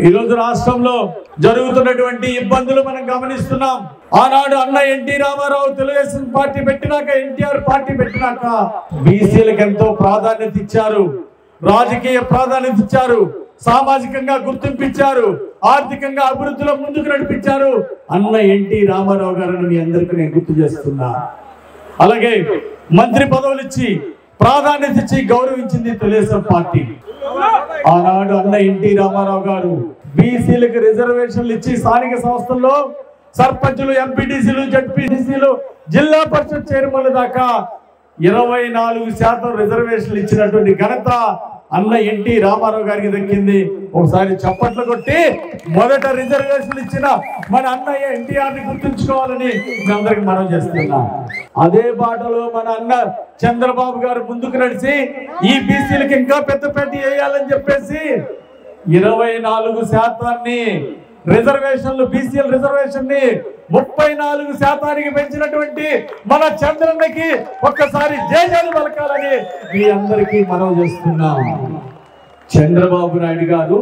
ఈ రోజు రాష్ట్రంలో జరుగుతున్నటువంటి ఇబ్బందులు మనం గమనిస్తున్నాం. ఆనాడు అన్న ఎన్టీ రామారావు తెలుగుదేశం పార్టీ పెట్టినాక, ఎన్టీఆర్ పార్టీ పెట్టినాక బీసీలకు ఎంతో ప్రాధాన్యత ఇచ్చారు, రాజకీయ ప్రాధాన్యత ఇచ్చారు, సామాజికంగా గుర్తింపించారు, ఆర్థికంగా అభివృద్ధిలో ముందుకు నడిపించారు. అన్న ఎన్టీ రామారావు గారిని మీ అందరికీ నేను గుర్తు చేస్తున్నా. అలాగే మంత్రి పదవులు ఇచ్చి ప్రాధాన్యత ఇచ్చి గౌరవించింది తెలుగుదేశం పార్టీ. ఆనాడు అన్న ఎన్టీ రామారావు గారు బీసీలకు రిజర్వేషన్లు ఇచ్చి స్థానిక సంస్థల్లో సర్పంచులు, ఎంపీటీసీలు, జడ్పీటీసీలు, జిల్లా పరిషత్ చైర్మన్ల దాకా 24% రిజర్వేషన్లు ఇచ్చినటువంటి ఘనత అన్న ఎన్టీ రామారావు గారికి దక్కింది. ఒకసారి చప్పట్లు కొట్టి మొదట రిజర్వేషన్లు ఇచ్చిన మన అన్నయ్య ఎన్టీఆర్ ని గుర్తుంచుకోవాలని మీ అందరికి మనం చేస్తున్నాం. అదే బాటలో మన అన్న చంద్రబాబు గారు ముందుకు నడిచి ఈ బీసీలకు ఇంకా పెద్దపేట వేయాలని చెప్పేసి 24% రిజర్వేషన్లు, బీసీల రిజర్వేషన్ ని 34% పెంచినటువంటి మన చంద్రన్నకి ఒక్కసారి జయజయలు పలకాలని మీ అందరికీ మనవి చేస్తున్నాం. చంద్రబాబు నాయుడు గారు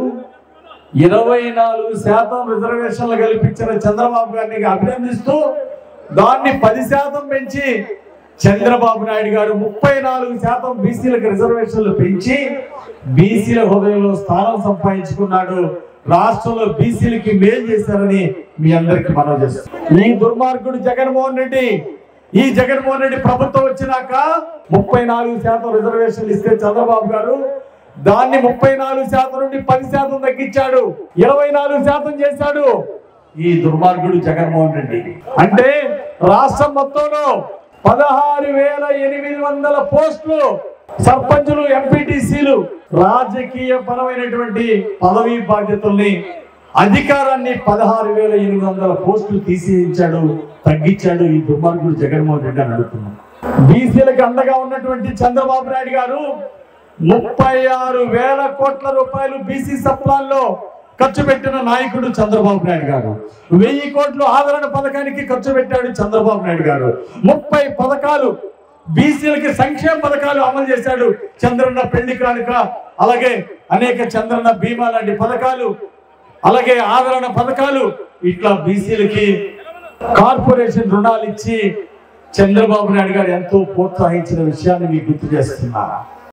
24% రిజర్వేషన్లు కల్పించిన చంద్రబాబు గారిని అభినందిస్తూ దాన్ని 10% పెంచి చంద్రబాబు నాయుడు గారు 34% బీసీలకు రిజర్వేషన్లు పెంచి బీసీల హృదయంలో స్థానం సంపాదించుకున్నాడు. రాష్ట్రంలో బీసీలకి మేలు చేశారని మీ అందరికి మనవి చేస్తారు. ఈ దుర్మార్గుడు జగన్మోహన్ రెడ్డి, ఈ జగన్మోహన్ రెడ్డి ప్రభుత్వం వచ్చినాక 34% రిజర్వేషన్లు ఇస్తే చంద్రబాబు గారు దాన్ని 34% నుండి 10% తగ్గించాడు, 24% చేశాడు. ఈ దుర్మార్గుడు జగన్మోహన్ రెడ్డి అంటే రాష్ట్రం మొత్తంలో 16,800 పోస్టులు సర్పంచులు, ఎంపీటీసీలు రాజకీయ పరమైనటువంటి పదవీ బాధ్యతల్ని, అధికారాన్ని 16,800 పోస్టులు తీసేయించాడు, తగ్గించాడు ఈ దుర్మార్గుడు జగన్మోహన్ రెడ్డి అని అడుగుతున్నాం. బీసీలకు అండగా ఉన్నటువంటి చంద్రబాబు నాయుడు గారు 36,000 కోట్ల రూపాయలు బీసీ సప్లాన్లో ఖర్చు పెట్టిన నాయకుడు చంద్రబాబు నాయుడు గారు. 1000 కోట్లు ఆదరణ పథకానికి ఖర్చు పెట్టాడు చంద్రబాబు నాయుడు గారు. 30 పథకాలు బీసీలకి సంక్షేమ పథకాలు అమలు చేశాడు. చంద్రన్న పెళ్లి కానుక, అలాగే అనేక చంద్రన్న బీమా లాంటి పథకాలు, అలాగే ఆదరణ పథకాలు, ఇట్లా బీసీలకి కార్పొరేషన్ రుణాలు ఇచ్చి చంద్రబాబు నాయుడు గారు ఎంతో ప్రోత్సహించిన విషయాన్ని మీకు గుర్తు చేస్తున్నా.